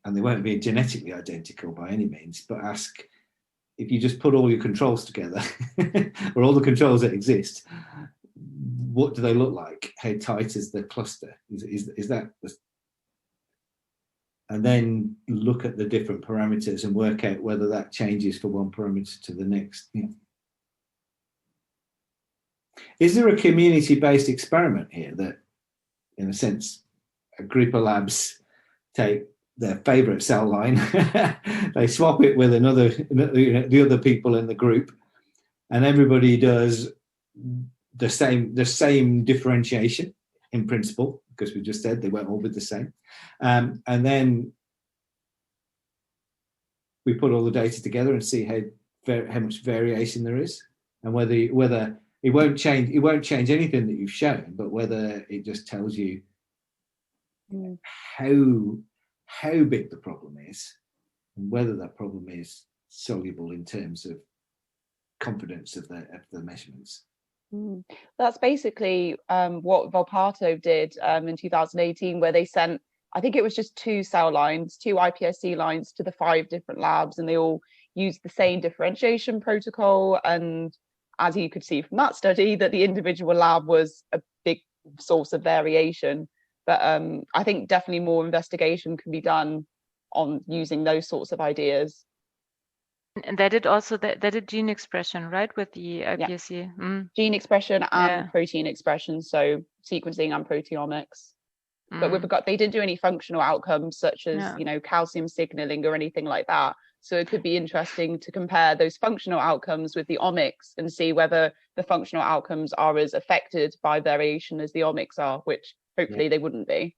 and they won't be genetically identical by any means, but ask, if you just put all your controls together, or all the controls that exist, what do they look like? How tight is the cluster? Is that the... And then look at the different parameters and work out whether that changes from one parameter to the next. Yeah. Is there a community-based experiment here that, in a sense, a group of labs take their favorite cell line, they swap it with the other people in the group, and everybody does the same differentiation in principle, because we just said they won't all be the same, and then we put all the data together and see how much variation there is, and whether it won't change anything that you've shown, but whether it just tells you how big the problem is, and whether that problem is soluble in terms of confidence of the measurements. That's basically what Volpato did in 2018, where they sent, I think it was just 2 cell lines, 2 iPSC lines to the 5 different labs, and they all used the same differentiation protocol. And as you could see from that study, that the individual lab was a big source of variation. But I think definitely more investigation can be done on using those sorts of ideas. And they did gene expression, right, with the iPSC? Yeah. Gene expression and protein expression, so sequencing and proteomics. But they didn't do any functional outcomes such as calcium signaling or anything like that. So it could be interesting to compare those functional outcomes with the omics and see whether the functional outcomes are as affected by variation as the omics are, which hopefully they wouldn't be.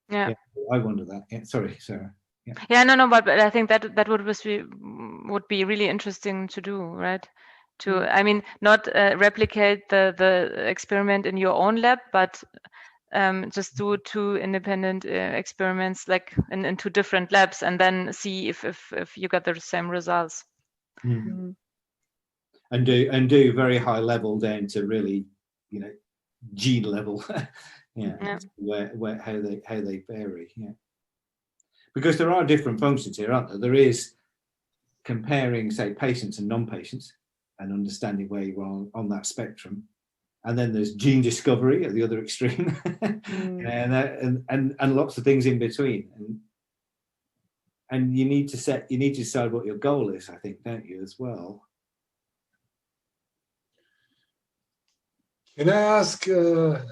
Yeah, I wonder that. Yeah, sorry, Sarah. But I think that would be really interesting to do, right? I mean, not replicate the experiment in your own lab, but just do 2 independent experiments, like in 2 different labs, and then see if you got the same results. And do very high level down to really, gene level. Where how they vary. Yeah. Because there are different functions here, aren't there? There is comparing, say, patients and non-patients and understanding where you are on that spectrum. And then there's gene discovery at the other extreme, and lots of things in between. And you need to decide what your goal is, I think, don't you, as well? Can I ask, in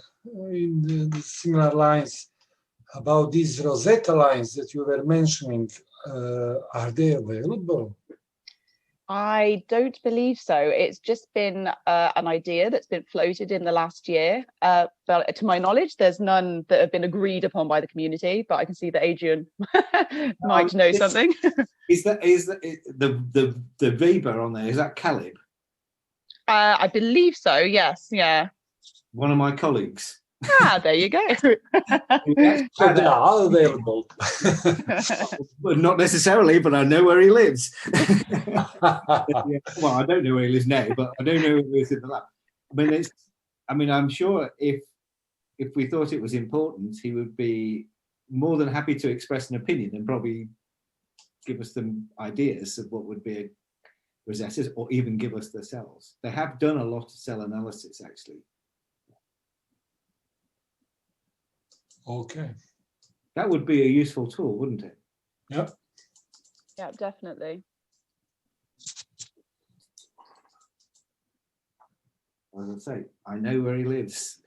the similar lines, about these Rosetta lines that you were mentioning? Are they available? I don't believe so. It's just been an idea that's been floated in the last year. But to my knowledge, there's none that have been agreed upon by the community. But I can see that Adrian might know something. Is the Weber on there? Is that Caleb? I believe so. Yes. Yeah. One of my colleagues. Ah, there you go. So they are available. Well, not necessarily, but I know where he lives. Well, I don't know where he lives now, but I don't know where he lives in the lab. I mean, I'm sure if we thought it was important, he would be more than happy to express an opinion and probably give us some ideas of what would be a Rosetta's, or even give us the cells. They have done a lot of cell analysis, actually. Okay. That would be a useful tool, wouldn't it? Yeah. Yeah, definitely. As I say, I know where he lives.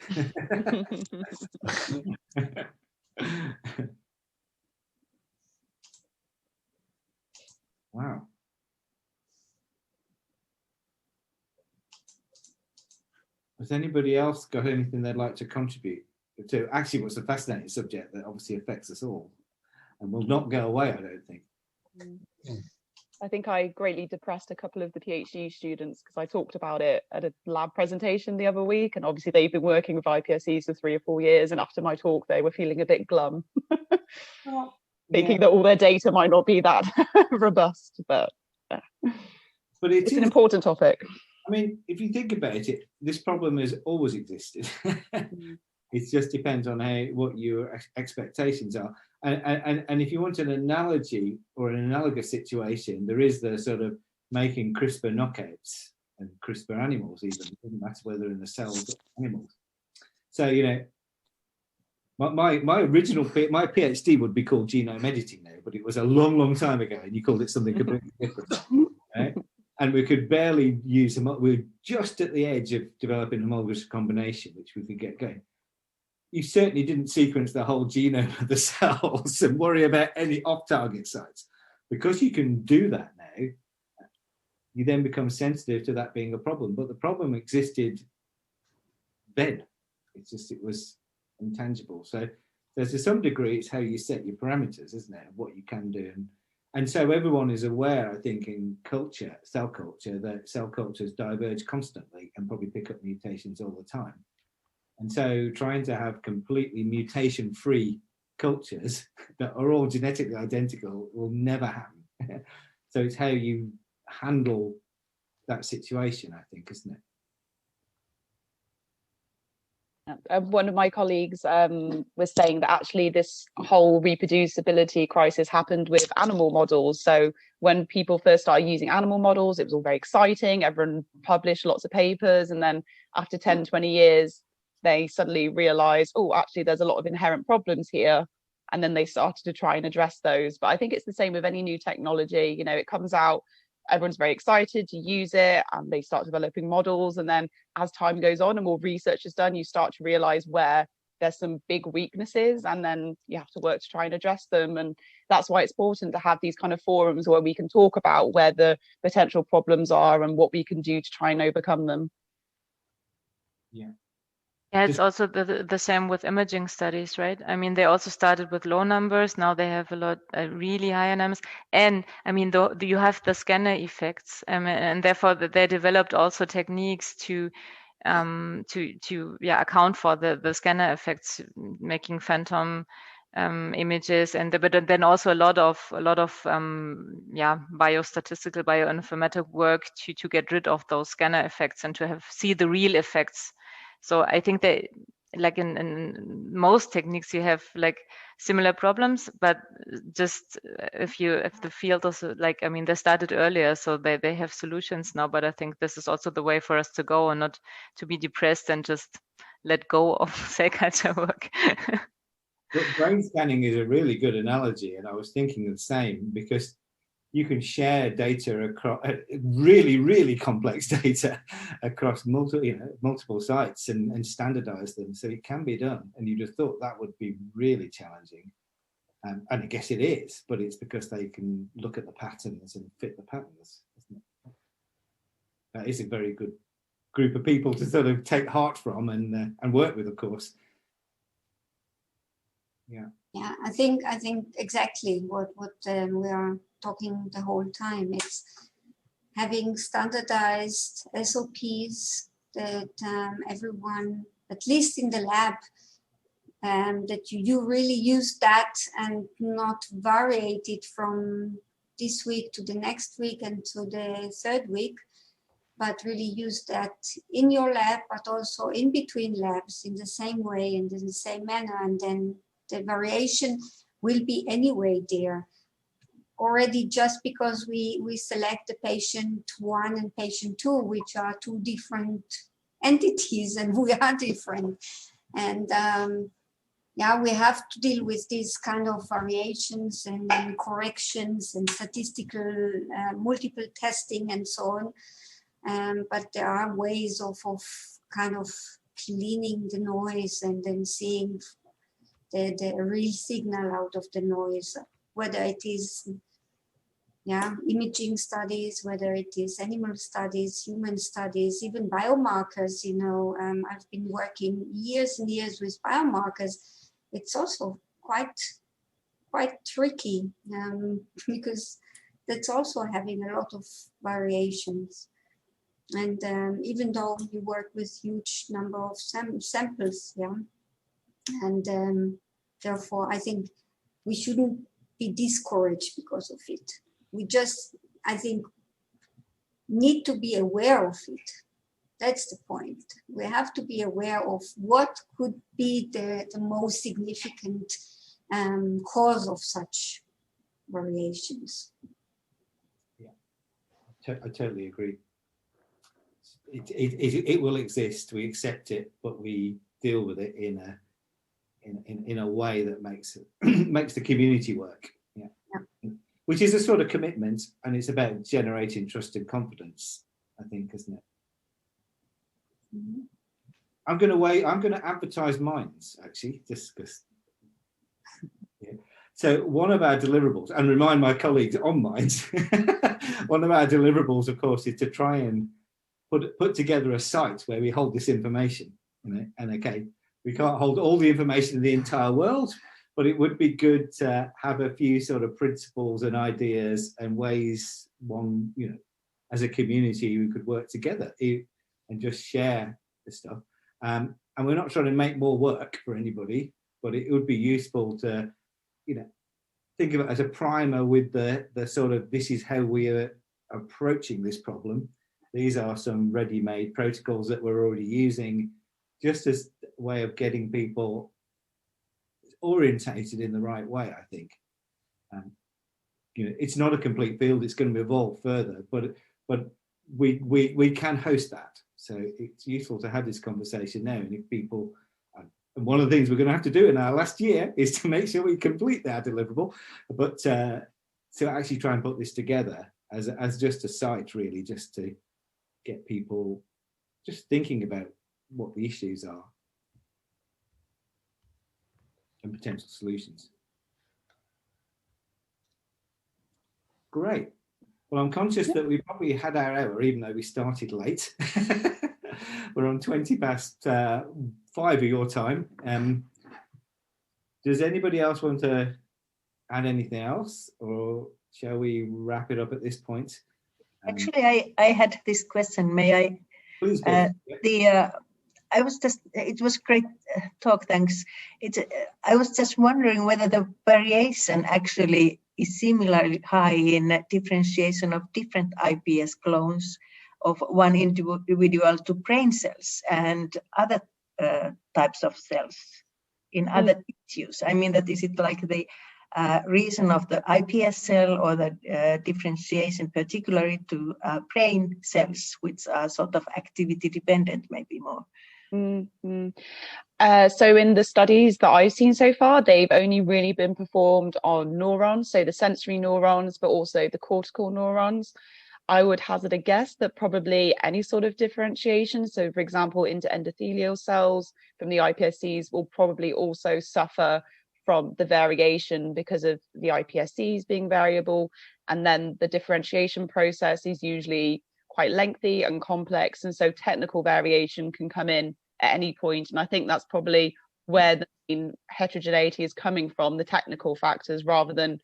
Wow. Has anybody else got anything they'd like to contribute to? Actually, what's a fascinating subject that obviously affects us all and will not go away, I don't think. I think I greatly depressed a couple of the PhD students because I talked about it at a lab presentation the other week, and obviously they've been working with iPSCs for 3 or 4 years, and after my talk they were feeling a bit glum. Thinking that all their data might not be that robust, but it's an important topic. I mean, if you think about it, this problem has always existed. It just depends on what your expectations are. And if you want an analogy or an analogous situation, there is the sort of making CRISPR knockouts and CRISPR animals even. It doesn't matter whether in the cells or animals. So, you know, my original, my PhD would be called genome editing now, but it was a long, long time ago, and you called it something completely different. Right? And we could barely use them. We were just at the edge of developing homologous recombination, which we could get going. You certainly didn't sequence the whole genome of the cells and worry about any off-target sites. Because you can do that now, you then become sensitive to that being a problem. But the problem existed then. It's just, it was intangible. So there's to some degree, it's how you set your parameters, isn't it? What you can do. And so everyone is aware, I think, in culture, cell culture, that cell cultures diverge constantly and probably pick up mutations all the time. And so trying to have completely mutation-free cultures that are all genetically identical will never happen. So it's how you handle that situation, I think, isn't it? One of my colleagues was saying that actually this whole reproducibility crisis happened with animal models. So when people first started using animal models, it was all very exciting. Everyone published lots of papers. And then after 10, 20 years, they suddenly realized, oh, actually, there's a lot of inherent problems here. And then they started to try and address those. But I think it's the same with any new technology. You know, it comes out, everyone's very excited to use it, and they start developing models. And then as time goes on and more research is done, you start to realize where there's some big weaknesses, and then you have to work to try and address them. And that's why it's important to have these kind of forums where we can talk about where the potential problems are and what we can do to try and overcome them. Yeah. Yeah, it's also the same with imaging studies, right? I mean, they also started with low numbers. Now they have a lot, really high numbers. And I mean, you have the scanner effects, and therefore they developed also techniques to account for the scanner effects, making phantom images, but then also a lot of biostatistical, bioinformatic work to get rid of those scanner effects and to see the real effects. So I think that, like in most techniques, you have like similar problems, but just if the field also, like, I mean, they started earlier, so they have solutions now. But I think this is also the way for us to go, and not to be depressed and just let go of cell culture work. Brain scanning is a really good analogy, and I was thinking the same, because you can share data across really, really complex data across multiple sites and standardize them. So it can be done. And you just thought that would be really challenging. And I guess it is, but it's because they can look at the patterns and fit the patterns, isn't it? That is a very good group of people to sort of take heart from and work with, of course. Yeah. Yeah, I think exactly what we are talking the whole time. It's having standardized SOPs that everyone at least in the lab, that you really use that and not variate it from this week to the next week and to the third week, but really use that in your lab, but also in between labs in the same way and in the same manner. And then the variation will be anyway there. Already just because we select the patient 1 and patient 2, which are 2 different entities and we are different. And yeah, we have to deal with these kind of variations and corrections and statistical multiple testing and so on. But there are ways of kind of cleaning the noise and then seeing the real signal out of the noise, whether it is imaging studies, whether it is animal studies, human studies, even biomarkers. You know, I've been working years and years with biomarkers. It's also quite tricky because that's also having a lot of variations. And even though you work with huge number of samples, and therefore I think we shouldn't be discouraged because of it. We just, I think, need to be aware of it. That's the point. We have to be aware of what could be the most significant cause of such variations. Yeah, I totally agree. It will exist. We accept it, but we deal with it in a way that makes the community work. Yeah. Which is a sort of commitment, and it's about generating trust and confidence, I think, isn't it? Mm-hmm. I'm going to advertise MINDDS, actually, just because. Yeah. So one of our deliverables, and remind my colleagues on MINDDS, one of our deliverables, of course, is to try and put together a site where we hold this information. You know, and okay, we can't hold all the information in the entire world, but it would be good to have a few sort of principles and ideas and ways as a community, we could work together and just share this stuff. And we're not trying to make more work for anybody, but it would be useful to, think of it as a primer with the sort of, this is how we are approaching this problem. These are some ready-made protocols that we're already using, just as a way of getting people orientated in the right way, I think. It's not a complete field, it's going to evolve further, but we can host that. So it's useful to have this conversation now. And if people, and one of the things we're going to have to do in our last year is to make sure we complete that deliverable, but to actually try and put this together as just a site, really, just to get people just thinking about what the issues are and potential solutions. Great. Well, I'm conscious that we probably had our hour, even though we started late. We're on 20 past 5 of your time. Does anybody else want to add anything else, or shall we wrap it up at this point? Actually, I had this question. May I? Please do. I was just, it was great talk, thanks. I was just wondering whether the variation actually is similarly high in differentiation of different iPS clones of one individual to brain cells and other types of cells in other tissues. I mean, that is it like the reason of the iPS cell or the differentiation particularly to brain cells, which are sort of activity dependent, maybe more. Mm-hmm. So in the studies that I've seen so far, they've only really been performed on neurons, so the sensory neurons, but also the cortical neurons. I would hazard a guess that probably any sort of differentiation, so for example, into endothelial cells from the iPSCs, will probably also suffer from the variation because of the iPSCs being variable. And then the differentiation process is usually quite lengthy and complex, and so technical variation can come in at any point. And I think that's probably where the main heterogeneity is coming from, the technical factors, rather than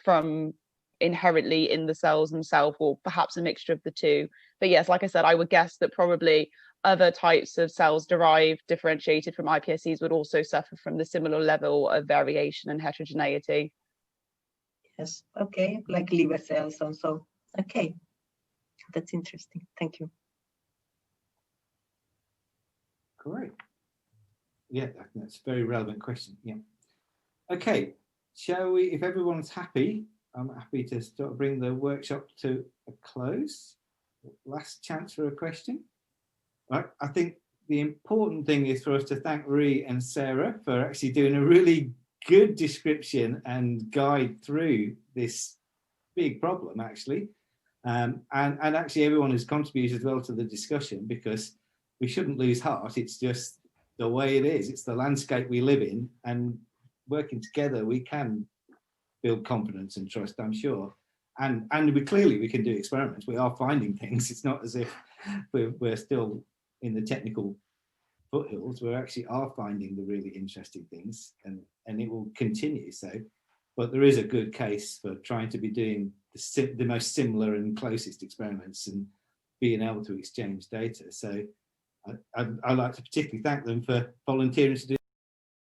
from inherently in the cells themselves, or perhaps a mixture of the two. But yes, like I said, I would guess that probably other types of cells derived, differentiated from iPSCs would also suffer from the similar level of variation and heterogeneity. Yes, okay, like liver cells also. Okay, that's interesting. Thank you. Great. Yeah, that's a very relevant question. Yeah. Okay, shall we, if everyone's happy, I'm happy to bring the workshop to a close. Last chance for a question. Right. I think the important thing is for us to thank Rhi and Sarah for actually doing a really good description and guide through this big problem, actually. And actually everyone has contributed as well to the discussion, because we shouldn't lose heart. It's just the way it is. It's the landscape we live in, and working together, we can build confidence and trust, I'm sure. And we can do experiments. We are finding things. It's not as if we're still in the technical foothills. We actually are finding the really interesting things, and it will continue. So, but there is a good case for trying to be doing the most similar and closest experiments and being able to exchange data. So I'd like to particularly thank them for volunteering to do